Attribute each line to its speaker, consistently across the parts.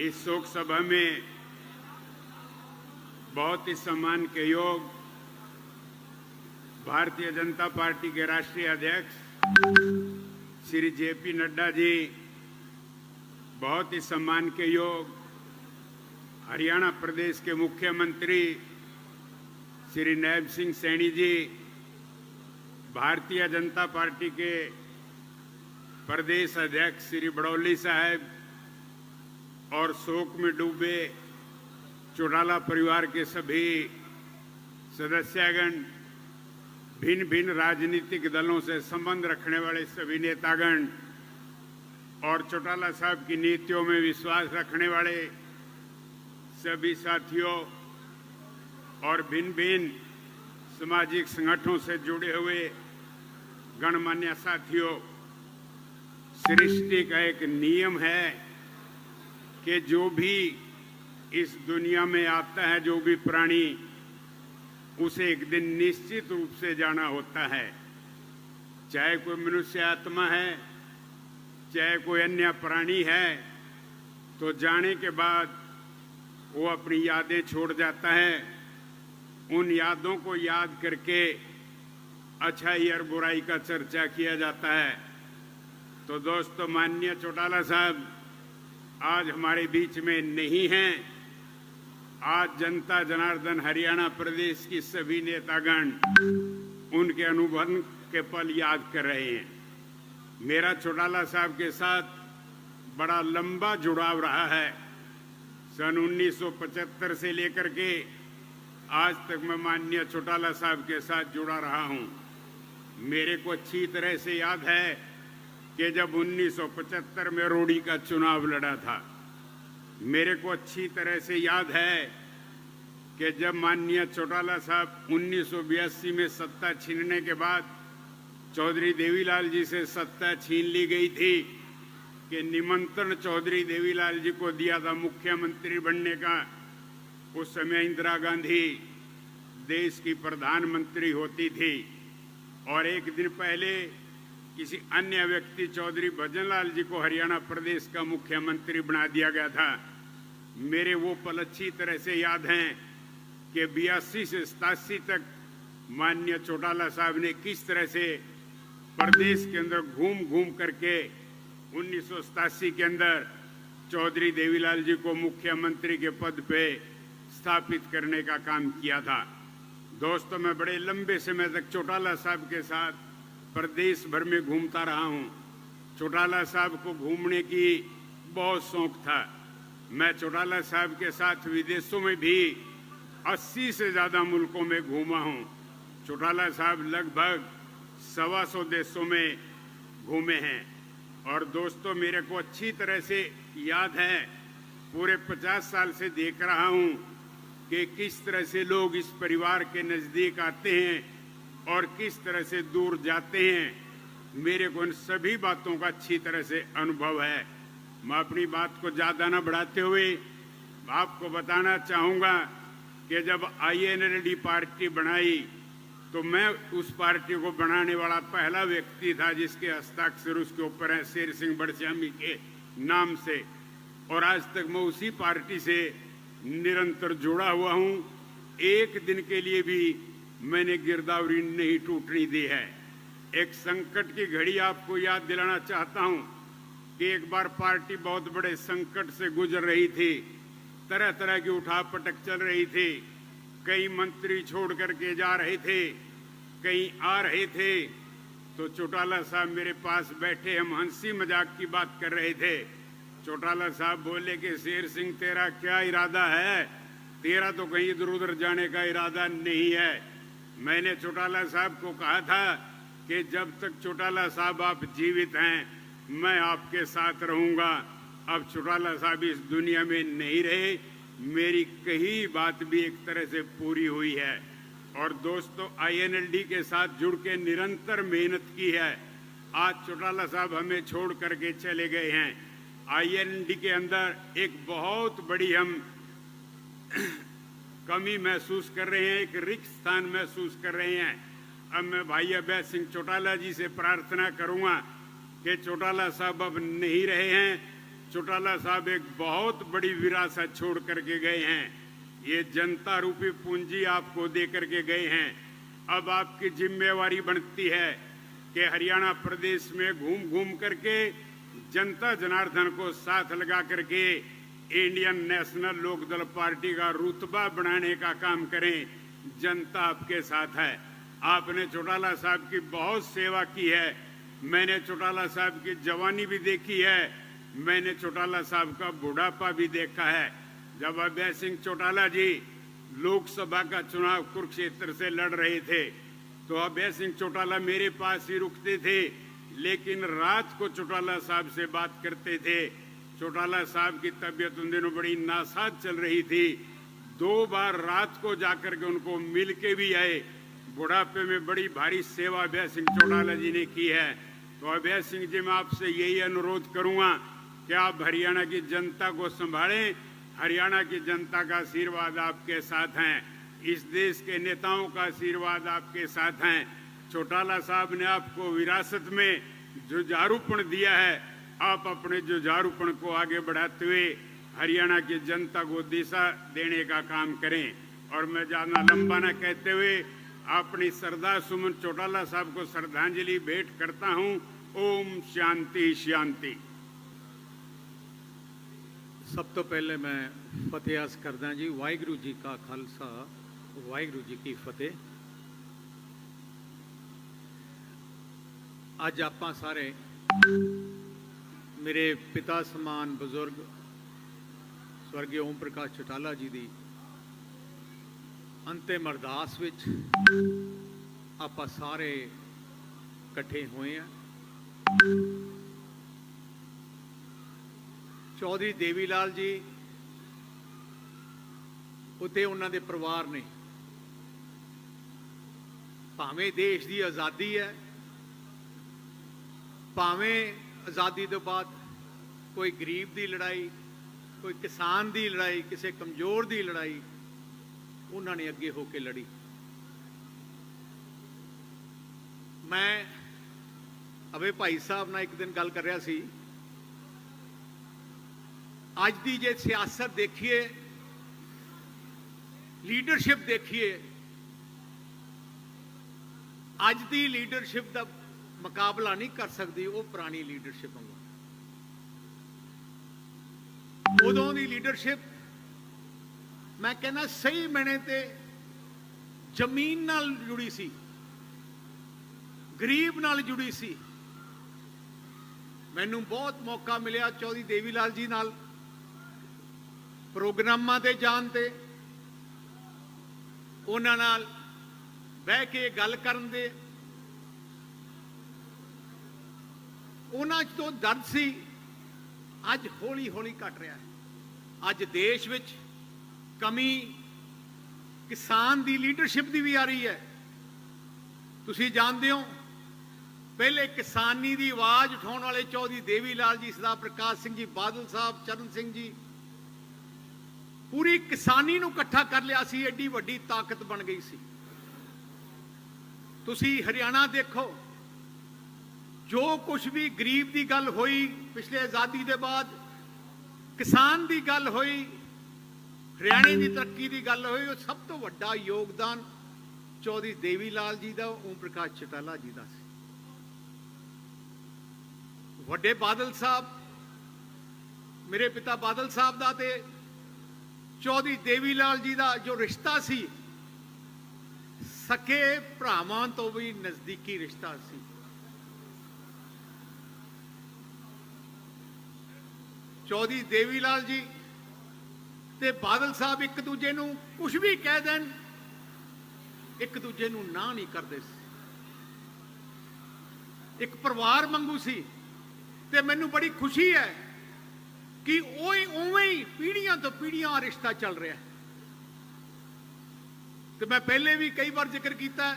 Speaker 1: इस शोक सभा में बहुत ही सम्मान के योग भारतीय जनता पार्टी के राष्ट्रीय अध्यक्ष श्री जेपी नड्डा जी, बहुत ही सम्मान के योग हरियाणा प्रदेश के मुख्यमंत्री श्री नैब सिंह सैनी जी, भारतीय जनता पार्टी के प्रदेश अध्यक्ष श्री बड़ौली साहब और शोक में डूबे चौटाला परिवार के सभी सदस्यगण, भिन्न भिन्न राजनीतिक दलों से संबंध रखने वाले सभी नेतागण और चौटाला साहब की नीतियों में विश्वास रखने वाले सभी साथियों और भिन्न भिन्न सामाजिक संगठनों से जुड़े हुए गणमान्य साथियों, सृष्टि का एक नियम है कि जो भी इस दुनिया में आता है, जो भी प्राणी, उसे एक दिन निश्चित रूप से जाना होता है। चाहे कोई मनुष्य आत्मा है, चाहे कोई अन्य प्राणी है, तो जाने के बाद वो अपनी यादें छोड़ जाता है। उन यादों को याद करके अच्छाई और बुराई का चर्चा किया जाता है। तो दोस्तों, माननीय चौटाला साहब आज हमारे बीच में नहीं हैं। आज जनता जनार्दन हरियाणा प्रदेश की सभी नेतागण उनके अनुभव के पल याद कर रहे हैं। मेरा चौटाला साहब के साथ बड़ा लंबा जुड़ाव रहा है। सन 1975 से लेकर के आज तक मैं माननीय चौटाला साहब के साथ जुड़ा रहा हूं। मेरे को अच्छी तरह से याद है कि जब 1975 में रोडी का चुनाव लड़ा था। मेरे को अच्छी तरह से याद है कि जब माननीय चौटाला साहब 1982 में सत्ता छीनने के बाद चौधरी देवीलाल जी से सत्ता छीन ली गई थी कि निमंत्रण चौधरी देवीलाल जी को दिया था मुख्यमंत्री बनने का। उस समय इंदिरा गांधी देश की प्रधानमंत्री होती थी और एक दिन पहले किसी अन्य व्यक्ति चौधरी भजनलाल जी को हरियाणा प्रदेश का मुख्यमंत्री बना दिया गया था। मेरे वो पल अच्छी तरह से याद हैं कि 82 से 87 तक माननीय चौटाला साहब ने किस तरह से प्रदेश के अंदर घूम घूम करके 1987 के अंदर चौधरी देवीलाल जी को मुख्यमंत्री के पद पे स्थापित करने का काम किया था। दोस्तों, मैं बड़े लंबे समय तक चौटाला साहब के साथ प्रदेश भर में घूमता रहा हूं। चौटाला साहब को घूमने की बहुत शौक था। मैं चौटाला साहब के साथ विदेशों में भी 80 से ज्यादा मुल्कों में घूमा हूं। चौटाला साहब लगभग 125 देशों में घूमे हैं। और दोस्तों, मेरे को अच्छी तरह से याद है, पूरे 50 साल से देख रहा हूं कि किस तरह से लोग इस परिवार के नजदीक आते हैं और किस तरह से दूर जाते हैं। मेरे को इन सभी बातों का अच्छी तरह से अनुभव है। मैं अपनी बात को ज्यादा न बढ़ाते हुए आपको बताना चाहूंगा कि जब INLD पार्टी बनाई तो मैं उस पार्टी को बनाने वाला पहला व्यक्ति था जिसके हस्ताक्षर उसके ऊपर है, शेर सिंह बड़श्यामी के नाम से। और आज तक मैं उसी पार्टी से निरंतर जुड़ा हुआ हूं। एक दिन के लिए भी मैंने गिरदावरी नहीं टूटने दी है। एक संकट की घड़ी आपको याद दिलाना चाहता हूं कि एक बार पार्टी बहुत बड़े संकट से गुजर रही थी। तरह तरह की उठापटक चल रही थी। कई मंत्री छोड़ करके जा रहे थे, कई आ रहे थे। तो चौटाला साहब मेरे पास बैठे, हम हंसी मजाक की बात कर रहे थे। चौटाला साहब बोले कि शेर सिंह, तेरा क्या इरादा है? तेरा तो कहीं इधर उधर जाने का इरादा नहीं है। मैंने चौटाला साहब को कहा था कि जब तक चौटाला साहब आप जीवित हैं, मैं आपके साथ रहूंगा। अब चौटाला साहब इस दुनिया में नहीं रहे, मेरी कही बात भी एक तरह से पूरी हुई है। और दोस्तों, INLD के साथ जुड़ के निरंतर मेहनत की है। आज चौटाला साहब हमें छोड़ करके चले गए हैं। INLD के अंदर एक बहुत बड़ी हम कमी महसूस कर रहे हैं, एक रिक्त स्थान महसूस कर रहे हैं। अब मैं भाई अभय सिंह चौटाला जी से प्रार्थना करूंगा कि चौटाला साहब अब नहीं रहे हैं, चौटाला साहब एक बहुत बड़ी विरासत छोड़ करके गए हैं। ये जनता रूपी पूंजी आपको दे करके गए हैं। अब आपकी जिम्मेवारी बनती है कि हरियाणा प्रदेश में घूम घूम करके जनता जनार्दन को साथ लगा करके इंडियन नेशनल लोकदल पार्टी का रुतबा बनाने का काम करें। जनता आपके साथ है। आपने चौटाला साहब की बहुत सेवा की है। मैंने चौटाला साहब की जवानी भी देखी है, मैंने चौटाला साहब का बुढ़ापा भी देखा है। जब अभय सिंह चौटाला जी लोकसभा का चुनाव कुरुक्षेत्र से लड़ रहे थे तो अभय सिंह चौटाला मेरे पास ही रुकते थे, लेकिन रात को चौटाला साहब से बात करते थे। चौटाला साहब की तबीयत उन दिनों बड़ी नासाज चल रही थी। 2 बार रात को जाकर के उनको मिल के भी आए। बुढ़ापे में बड़ी भारी सेवा अभय सिंह चौटाला जी ने की है। तो अभय सिंह जी, मैं आपसे यही अनुरोध करूंगा कि आप हरियाणा की जनता को संभालें। हरियाणा की जनता का आशीर्वाद आपके साथ हैं, इस देश के नेताओं का आशीर्वाद आपके साथ हैं। चौटाला साहब ने आपको विरासत में जुझारूपण दिया है। आप अपने जुझारूपण को आगे बढ़ाते हुए हरियाणा की जनता को दिशा देने का काम करें। और मैं ज़्यादा लंबा न कहते हुए अपनी श्रद्धा सुमन चौटाला साहब को श्रद्धांजलि भेंट करता हूं। ओम शांति शांति।
Speaker 2: सब तो पहले मैं फतेह अर्ज करदा जी। वाहिगुरू जी का खालसा, वाहिगुरू जी की फतेह। अज आपां सारे मेरे पिता समान बुजुर्ग स्वर्गीय ओम प्रकाश चौटाला जी की अंतिम अरदास विच आपां सारे इकट्ठे हुए हैं। चौधरी देवीलाल जी उत्ते उन्होंने परिवार ने भावें देश की आज़ादी है, भावें आज़ादी तो बाद कोई गरीब की लड़ाई, कोई किसान की लड़ाई, किसी कमजोर की लड़ाई उन्होंने अगे होके लड़ी। मैं अबे भाई साहब नाल एक दिन गल कर रहा सी। अज की जे सियासत देखिए, लीडरशिप देखिए, अज की लीडरशिप का मुकाबला नहीं कर सकती वो पुरानी लीडरशिप वांगू। उदों की लीडरशिप मैं कहना सही मैने ते जमीन नाल जुड़ी सी, गरीब नाल जुड़ी सी। मैनू बहुत मौका मिलिया चौधरी देवीलाल जी नाल प्रोग्रामां ते जाण ते, उन्हां नाल बह के गल करन दे। उन्हां च तो दर्द सी, अज हौली हौली घट रहा है। अज देश विच कमी किसान की लीडरशिप की भी आ रही है। तुसी जानते हो पहले किसानी की आवाज़ उठाने वाले चौधरी देवीलाल जी, सरदार प्रकाश सिंह जी बादल साहब, चरण सिंह जी, पूरी किसानी नूं इकट्ठा कर लिया सी। एडी वड्डी ताकत बन गई सी। तुसी हरियाणा देखो, जो कुछ भी गरीब की गल हुई पिछले आज़ादी के बाद, किसान की गल हुई, हरियाणे की तरक्की की गल हुई, वो सब तो वड्डा योगदान चौधरी देवीलाल जी का, ओम प्रकाश चौटाला जी का। वड्डे बादल साहब, मेरे पिता बादल साहब का ते चौधरी देवीलाल जी का जो रिश्ता सी, सके भरावां तो भी नजदीकी रिश्ता सी। चौधरी देवीलाल जी ते बादल साहब एक दूजे नूं कुछ भी कह देन, एक दूजे नूं ना नहीं करते। एक परिवार वांगू सी। ते मैनू बड़ी खुशी है कि उवें ही पीढ़ियां तो पीढ़ियां रिश्ता चल रहा है। तो मैं पहले भी कई बार जिक्र किया,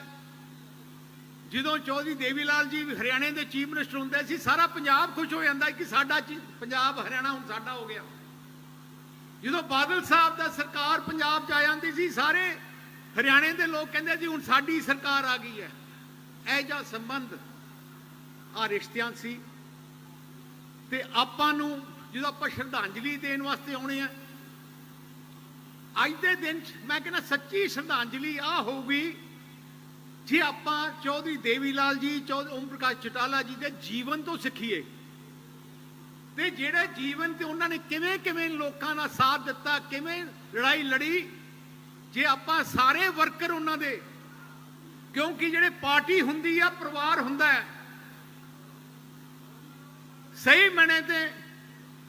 Speaker 2: जो चौधरी देवीलाल जी हरियाणे के चीफ मिनिस्टर होंगे सी, सारा पंजाब खुश हो जाता कि साडा पंजाब हरियाणा हुण साडा हो गया। जो बादल साहब का सरकार पंजाब च आ जाती सी, सारे हरियाणे के लोग कहते जी हुण साडी सरकार आ गई है। यह जिहा संबंध आ रिश्तियां सी। ते आपां नूं ਜਦੋਂ ਆਪਾਂ ਸ਼ਰਧਾਂਜਲੀ ਦੇਣ ਵਾਸਤੇ ਆਉਣੇ ਆ। ਅੱਜ ਦੇ ਦਿਨ 'ਚ ਮੈਂ ਕਹਿੰਦਾ ਸੱਚੀ ਸ਼ਰਧਾਂਜਲੀ ਆ ਹੋਊਗੀ ਜੇ ਆਪਾਂ ਚੌਧਰੀ ਦੇਵੀ ਲਾਲ ਜੀ, ਚੌਧਰੀ ਓਮ ਪ੍ਰਕਾਸ਼ ਚੌਟਾਲਾ ਜੀ ਦੇ ਜੀਵਨ ਤੋਂ ਸਿੱਖੀਏ ਤੇ ਜਿਹੜੇ ਜੀਵਨ ਤੇ ਉਹਨਾਂ ਨੇ ਕਿਵੇਂ ਕਿਵੇਂ ਲੋਕਾਂ ਦਾ ਸਾਥ ਦਿੱਤਾ, ਕਿਵੇਂ ਲੜਾਈ ਲੜੀ। ਜੇ ਆਪਾਂ ਸਾਰੇ ਵਰਕਰ ਉਹਨਾਂ ਦੇ, ਕਿਉਂਕਿ ਜਿਹੜੇ ਪਾਰਟੀ ਹੁੰਦੀ ਆ ਪਰਿਵਾਰ ਹੁੰਦਾ ਹੈ, ਸਹੀ ਮਨੇ ਤੇ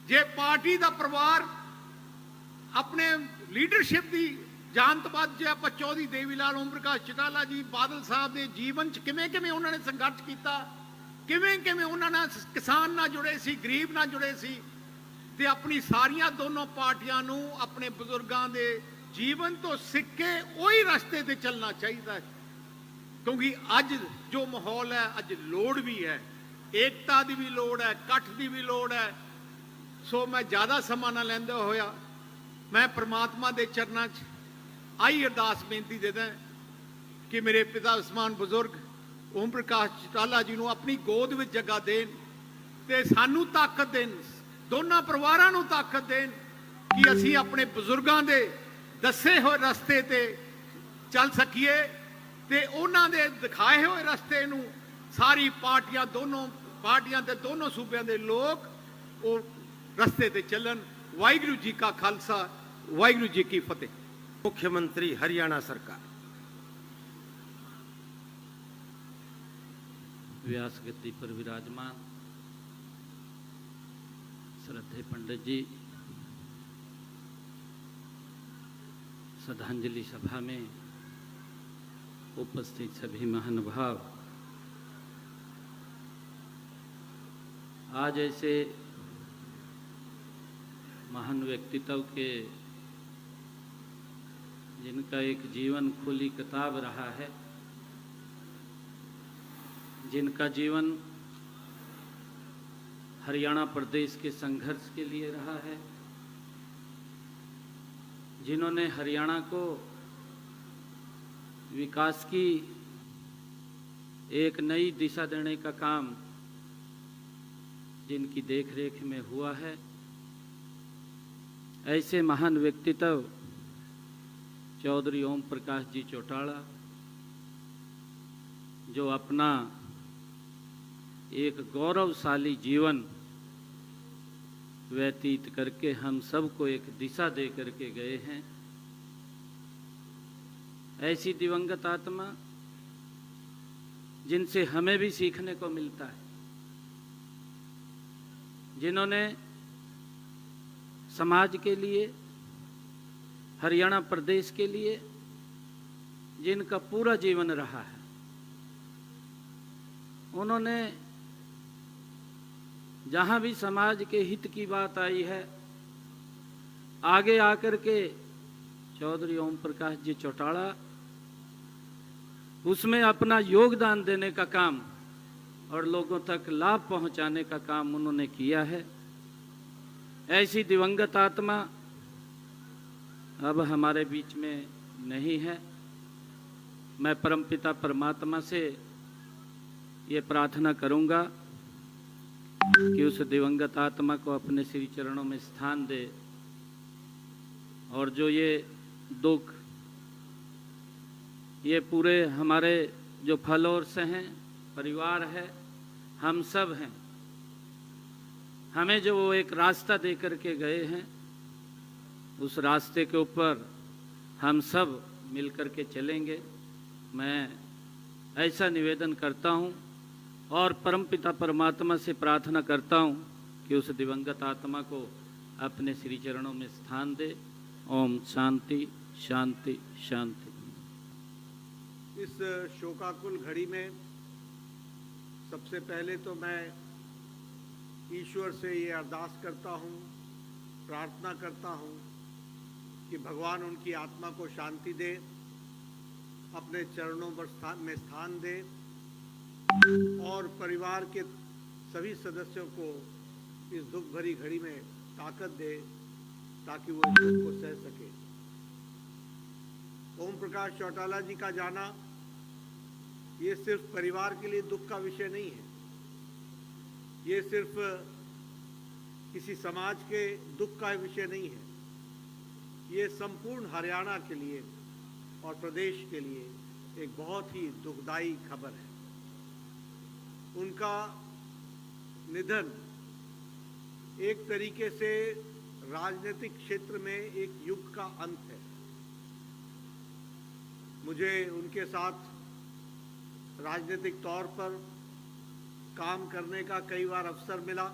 Speaker 2: ਜੇ ਪਾਰਟੀ ਦਾ ਪਰਿਵਾਰ ਆਪਣੇ ਲੀਡਰਸ਼ਿਪ ਦੀ ਜਾਣ ਤੋਂ ਬਾਅਦ ਜੇ ਆਪਾਂ ਚੌਧਰੀ ਦੇਵੀ ਲਾਲ, ਓਮ ਪ੍ਰਕਾਸ਼ ਚੌਟਾਲਾ ਜੀ, ਬਾਦਲ ਸਾਹਿਬ ਦੇ ਜੀਵਨ 'ਚ ਕਿਵੇਂ ਕਿਵੇਂ ਉਹਨਾਂ ਨੇ ਸੰਘਰਸ਼ ਕੀਤਾ, ਕਿਵੇਂ ਕਿਵੇਂ ਉਹਨਾਂ ਨਾਲ ਕਿਸਾਨ ਨਾਲ ਜੁੜੇ ਸੀ, ਗਰੀਬ ਨਾਲ ਜੁੜੇ ਸੀ, ਤੇ ਆਪਣੀ ਸਾਰੀਆਂ ਦੋਨੋਂ ਪਾਰਟੀਆਂ ਨੂੰ ਆਪਣੇ ਬਜ਼ੁਰਗਾਂ ਦੇ ਜੀਵਨ ਤੋਂ ਸਿੱਖ ਕੇ ਉਹੀ ਰਸਤੇ ਤੇ ਚੱਲਣਾ ਚਾਹੀਦਾ ਹੈ। ਕਿਉਂਕਿ ਅੱਜ ਜੋ ਮਾਹੌਲ ਹੈ, ਅੱਜ ਲੋੜ ਵੀ ਹੈ, ਏਕਤਾ ਦੀ ਵੀ ਲੋੜ ਹੈ, ਇਕੱਠ ਦੀ ਵੀ ਲੋੜ ਹੈ। ਸੋ ਮੈਂ ਜ਼ਿਆਦਾ ਸਮਾਂ ਨਾ ਲੈਂਦਾ ਹੋਇਆ ਮੈਂ ਪ੍ਰਮਾਤਮਾ ਦੇ ਚਰਨਾਂ 'ਚ ਆਈ ਅਰਦਾਸ ਬੇਨਤੀ ਦੇਦਾ ਕਿ ਮੇਰੇ ਪਿਤਾ ਉਸਮਾਨ ਬਜ਼ੁਰਗ ਓਮ ਪ੍ਰਕਾਸ਼ ਚੌਟਾਲਾ ਜੀ ਨੂੰ ਆਪਣੀ ਗੋਦ ਵਿੱਚ ਜਗ੍ਹਾ ਦੇਣ ਤੇ ਸਾਨੂੰ ਤਾਕਤ ਦੇਣ, ਦੋਨਾਂ ਪਰਿਵਾਰਾਂ ਨੂੰ ਤਾਕਤ ਦੇਣ ਕਿ ਅਸੀਂ ਆਪਣੇ ਬਜ਼ੁਰਗਾਂ ਦੇ ਦੱਸੇ ਹੋਏ ਰਸਤੇ ਤੇ ਚੱਲ ਸਕੀਏ ਤੇ ਉਹਨਾਂ ਦੇ ਦਿਖਾਏ ਹੋਏ ਰਸਤੇ ਨੂੰ ਸਾਰੀ ਪਾਰਟੀਆਂ, ਦੋਨੋਂ ਪਾਰਟੀਆਂ ਤੇ ਦੋਨੋਂ ਸੂਬਿਆਂ ਦੇ ਲੋਕ ਉਹ ਰਸਤੇ ਤੇ ਚੱਲਣ। ਵਾਹਿਗੁਰੂ जी का खालसा, वाहिगुरु जी की फतेह।
Speaker 3: मुख्यमंत्री हरियाणा सरकार।
Speaker 4: व्यास गद्दी पर विराजमान श्रद्धेय पंडित जी, श्रद्धांजलि सभा में उपस्थित सभी महानुभाव, आज ऐसे महान व्यक्तित्व के जिनका एक जीवन खुली किताब रहा है, जिनका जीवन हरियाणा प्रदेश के संघर्ष के लिए रहा है, जिन्होंने हरियाणा को विकास की एक नई दिशा देने का काम जिनकी देखरेख में हुआ है, ऐसे महान व्यक्तित्व चौधरी ओम प्रकाश जी चौटाला, जो अपना एक गौरवशाली जीवन व्यतीत करके हम सबको एक दिशा दे करके गए हैं, ऐसी दिवंगत आत्मा जिनसे हमें भी सीखने को मिलता है, जिन्होंने समाज के लिए, हरियाणा प्रदेश के लिए जिनका पूरा जीवन रहा है, उन्होंने जहाँ भी समाज के हित की बात आई है, आगे आकर के चौधरी ओम प्रकाश जी चौटाला उसमें अपना योगदान देने का काम और लोगों तक लाभ पहुंचाने का काम उन्होंने किया है। ऐसी दिवंगत आत्मा अब हमारे बीच में नहीं है। मैं परमपिता परमात्मा से ये प्रार्थना करूंगा कि उस दिवंगत आत्मा को अपने श्री चरणों में स्थान दे, और जो ये दुख, ये पूरे हमारे जो फलोर्स हैं, परिवार है, हम सब हैं, हमें जो वो एक रास्ता दे करके गए हैं, उस रास्ते के ऊपर हम सब मिल कर के चलेंगे। मैं ऐसा निवेदन करता हूँ और परमपिता परमात्मा से प्रार्थना करता हूँ कि उस दिवंगत आत्मा को अपने श्री चरणों में स्थान दे। ओम शांति शांति शांति।
Speaker 5: इस शोकाकुल घड़ी में सबसे पहले तो मैं ईश्वर से ये अरदास करता हूँ, प्रार्थना करता हूँ कि भगवान उनकी आत्मा को शांति दे, अपने चरणों पर में स्थान दे और परिवार के सभी सदस्यों को इस दुख भरी घड़ी में ताकत दे ताकि वो इस दुख को सह सके। ओम प्रकाश चौटाला जी का जाना ये सिर्फ परिवार के लिए दुख का विषय नहीं है, ये सिर्फ किसी समाज के दुख का विषय नहीं है। ये संपूर्ण हरियाणा के लिए और प्रदेश के लिए एक बहुत ही दुखदाई खबर है। उनका निधन एक तरीके से राजनीतिक क्षेत्र में एक युग का अंत है। मुझे उनके साथ राजनीतिक तौर पर काम करने का कई बार अवसर मिला।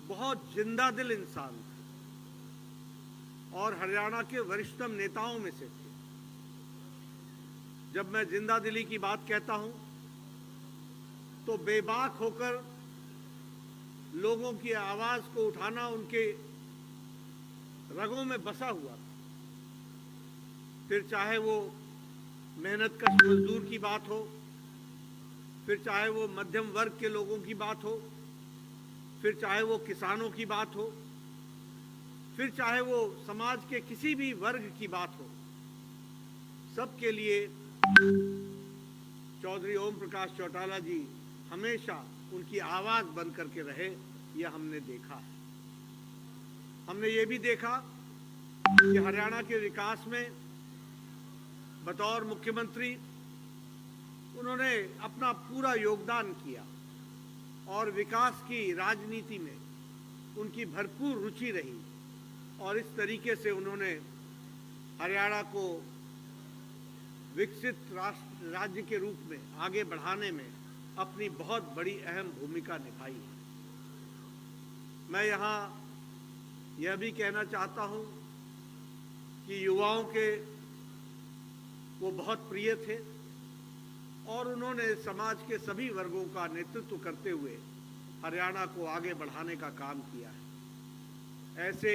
Speaker 5: बहुत जिंदा दिल इंसान थे और हरियाणा के वरिष्ठतम नेताओं में से थे। जब मैं जिंदा दिली की बात कहता हूं तो बेबाक होकर लोगों की आवाज को उठाना उनके रगों में बसा हुआ था। फिर चाहे वो मेहनतकश मजदूर की बात हो, फिर चाहे वो मध्यम वर्ग के लोगों की बात हो, फिर चाहे वो किसानों की बात हो, फिर चाहे वो समाज के किसी भी वर्ग की बात हो, सबके लिए चौधरी ओम प्रकाश चौटाला जी हमेशा उनकी आवाज बन करके रहे। यह हमने देखा है। हमने ये भी देखा कि हरियाणा के विकास में बतौर मुख्यमंत्री उन्होंने अपना पूरा योगदान किया और विकास की राजनीति में उनकी भरपूर रुचि रही और इस तरीके से उन्होंने हरियाणा को विकसित राज्य के रूप में आगे बढ़ाने में अपनी बहुत बड़ी अहम भूमिका निभाई है। मैं यहाँ यह भी कहना चाहता हूँ कि युवाओं के वो बहुत प्रिय थे और उन्होंने समाज के सभी वर्गों का नेतृत्व करते हुए हरियाणा को आगे बढ़ाने का काम किया है। ऐसे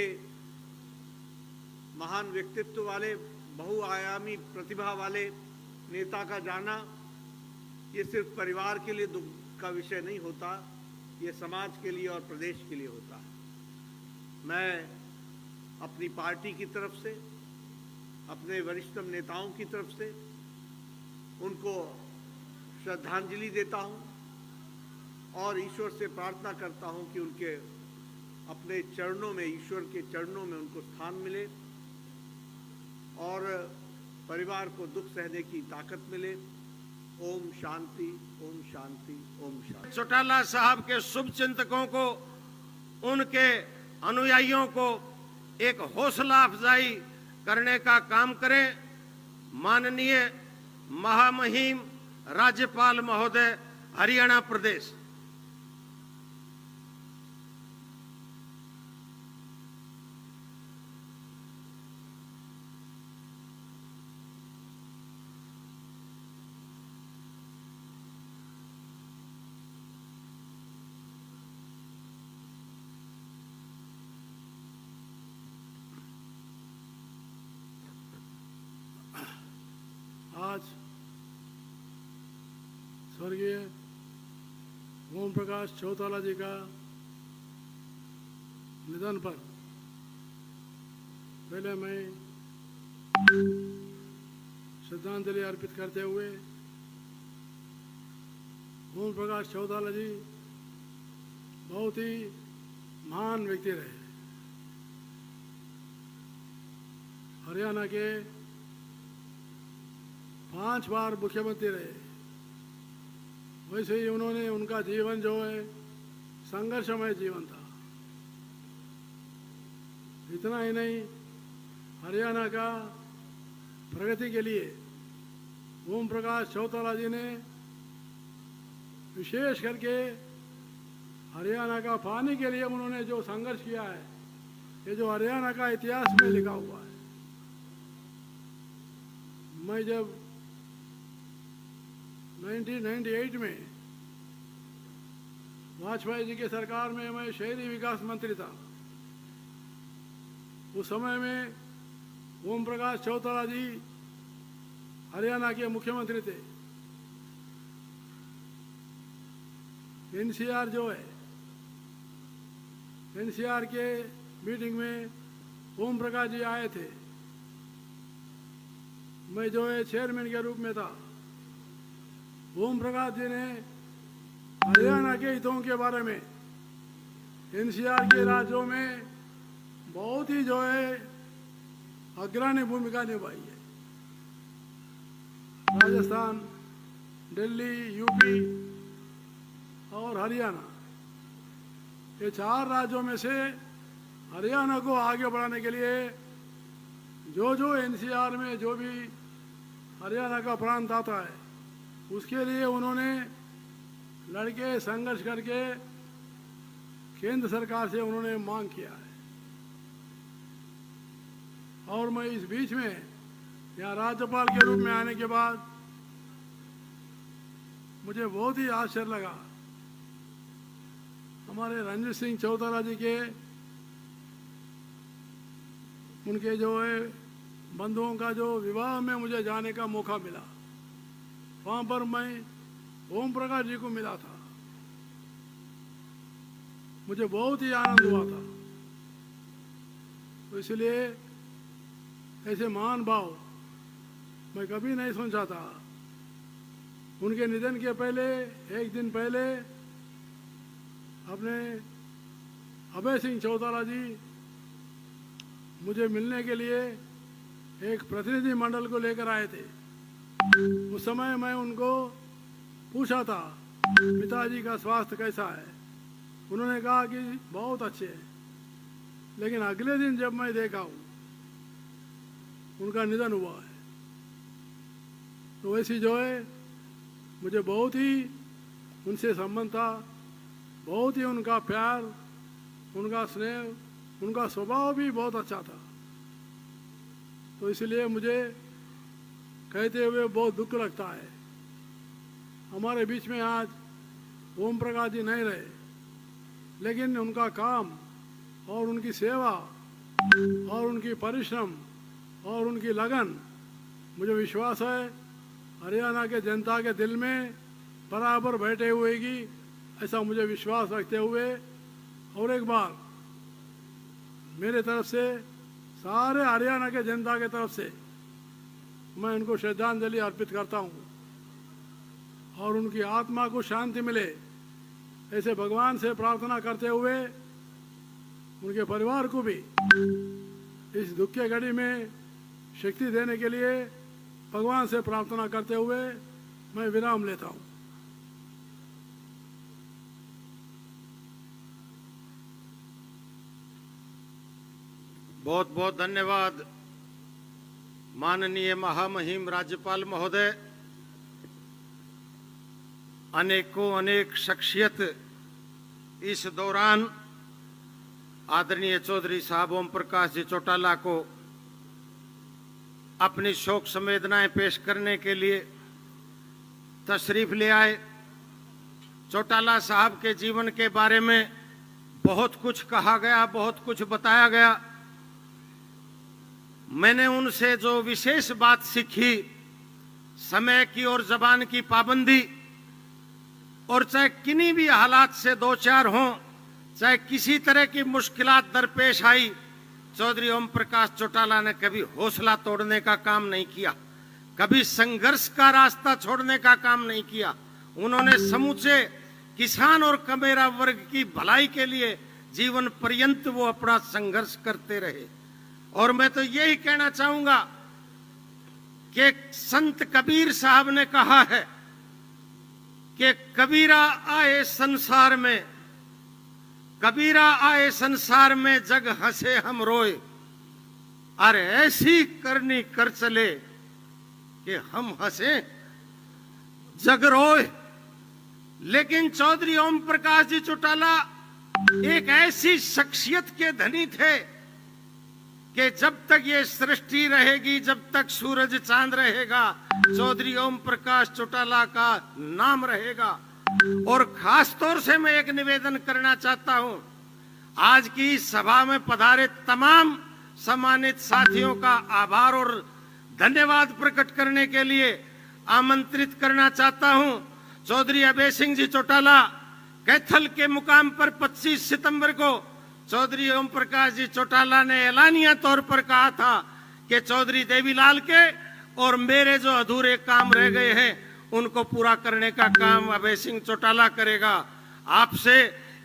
Speaker 5: महान व्यक्तित्व वाले, बहुआयामी प्रतिभा वाले नेता का जाना ये सिर्फ परिवार के लिए दुख का विषय नहीं होता, ये समाज के लिए और प्रदेश के लिए होता है। मैं अपनी पार्टी की तरफ से, अपने वरिष्ठतम नेताओं की तरफ से उनको श्रद्धांजलि देता हूं और ईश्वर से प्रार्थना करता हूं कि उनके अपने चरणों में, ईश्वर के चरणों में उनको स्थान मिले और परिवार को दुख सहने की ताकत मिले। ओम शांति, ओम शांति, ओम शांति।
Speaker 3: चौटाला साहब के शुभ चिंतकों को, उनके अनुयायियों को एक हौसला अफजाई करने का काम करें। माननीय महामहिम राज्यपाल महोदय हरियाणा प्रदेश।
Speaker 6: आज स्वर्गीय ओम प्रकाश चौटाला जी का निधन पर पहले मैं श्रद्धांजलि अर्पित करते हुए, ओम प्रकाश चौटाला जी बहुत ही महान व्यक्ति रहे। हरियाणा के 5 बार मुख्यमंत्री रहे। वैसे ही उन्होंने, उनका जीवन जो है संघर्षमय जीवन था। इतना ही नहीं, हरियाणा का प्रगति के लिए ओम प्रकाश चौटाला जी ने विशेष करके हरियाणा का पाने के लिए उन्होंने जो संघर्ष किया है, ये जो हरियाणा का इतिहास में लिखा हुआ है। मैं जब 1998 में वाजपेयी जी के सरकार में मैं शहरी विकास मंत्री था। उस समय में ओम प्रकाश चौटाला जी हरियाणा के मुख्यमंत्री थे। एनसीआर जो है, एनसीआर के मीटिंग में ओम प्रकाश जी आए थे। मैं जो है चेयरमैन के रूप में था। ओम प्रकाश जी ने हरियाणा के हितों के बारे में एनसीआर के राज्यों में बहुत ही जो है अग्रणी भूमिका निभाई है। राजस्थान, दिल्ली, यूपी और हरियाणा, ये 4 राज्यों में से हरियाणा को आगे बढ़ाने के लिए जो एनसीआर में जो भी हरियाणा का प्रांत आता है उसके लिए उन्होंने लड़के संघर्ष करके केंद्र सरकार से उन्होंने मांग किया है। और मैं इस बीच में यहाँ राज्यपाल के रूप में आने के बाद मुझे बहुत ही आश्चर्य लगा। हमारे रणजीत सिंह चौटाला जी के उनके जो है बंधुओं का जो विवाह में मुझे जाने का मौका मिला, वहाँ पर मैं ओम प्रकाश जी को मिला था। मुझे बहुत ही आनंद हुआ था। तो इसलिए ऐसे महान भाव मैं कभी नहीं सोचा था। उनके निधन के पहले, एक दिन पहले, अपने अभय सिंह चौटाला जी मुझे मिलने के लिए एक प्रतिनिधि मंडल को लेकर आए थे। उस समय मैं उनको पूछा था पिताजी का स्वास्थ्य कैसा है। उन्होंने कहा कि बहुत अच्छे हैं। लेकिन अगले दिन जब मैं देखा हूँ उनका निधन हुआ है, तो वैसी जो है मुझे बहुत ही उनसे संबंध था, बहुत ही उनका प्यार, उनका स्नेह, उनका स्वभाव भी बहुत अच्छा था। तो इसलिए मुझे कहते हुए बहुत दुख लगता है। हमारे बीच में आज ओम प्रकाश जी नहीं रहे, लेकिन उनका काम और उनकी सेवा और उनकी परिश्रम और उनकी लगन, मुझे विश्वास है हरियाणा के जनता के दिल में बराबर बैठे हुएगी, ऐसा मुझे विश्वास रखते हुए और एक बार मेरे तरफ से, सारे हरियाणा के जनता के तरफ से मैं उनको श्रद्धांजलि अर्पित करता हूँ और उनकी आत्मा को शांति मिले ऐसे भगवान से प्रार्थना करते हुए उनके परिवार को भी इस दुख के घड़ी में शक्ति देने के लिए भगवान से प्रार्थना करते हुए मैं विराम लेता हूँ।
Speaker 3: बहुत बहुत धन्यवाद माननीय महामहिम राज्यपाल महोदय। अनेकों अनेक शख्सियत इस दौरान आदरणीय चौधरी साहब ओम प्रकाश जी चौटाला को अपनी शोक संवेदनाएं पेश करने के लिए तशरीफ ले आए। चौटाला साहब के जीवन के बारे में बहुत कुछ कहा गया, बहुत कुछ बताया गया। मैंने उनसे जो विशेष बात सीखी, समय की और जबान की पाबंदी, और चाहे किन्हीं भी हालात से दो चार हों, चाहे किसी तरह की मुश्किलात दरपेश आई, चौधरी ओम प्रकाश चौटाला ने कभी हौसला तोड़ने का काम नहीं किया, कभी संघर्ष का रास्ता छोड़ने का काम नहीं किया। उन्होंने समूचे किसान और कमेरा वर्ग की भलाई के लिए जीवन पर्यंत वो अपना संघर्ष करते रहे। और मैं तो यही कहना चाहूंगा कि संत कबीर साहब ने कहा है कि कबीरा आए संसार में, कबीरा आए संसार में, जग हंसे हम रोए, अरे ऐसी करनी कर चले कि हम हंसे जग रोए। लेकिन चौधरी ओम प्रकाश जी चौटाला एक ऐसी शख्सियत के धनी थे कि जब तक ये सृष्टि रहेगी, जब तक सूरज चांद रहेगा, चौधरी ओम प्रकाश चौटाला का नाम रहेगा। और खास तौर से मैं एक निवेदन करना चाहता हूं, आज की सभा में पधारे तमाम सम्मानित साथियों का आभार और धन्यवाद प्रकट करने के लिए आमंत्रित करना चाहता हूं। चौधरी अभय सिंह जी चौटाला कैथल के मुकाम पर 25 सितंबर को चौधरी ओम प्रकाश जी चौटाला ने ऐलानिया तौर पर कहा था कि चौधरी देवीलाल के और मेरे जो अधूरे काम रह गए हैं उनको पूरा करने का काम अभय सिंह चौटाला करेगा। आपसे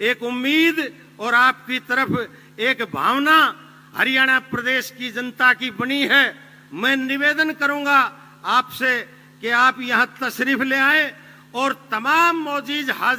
Speaker 3: एक उम्मीद और आपकी तरफ एक भावना हरियाणा प्रदेश की जनता की बनी है। मैं निवेदन करूंगा आपसे कि आप यहां तशरीफ ले आए और तमाम मौजूद हाजिर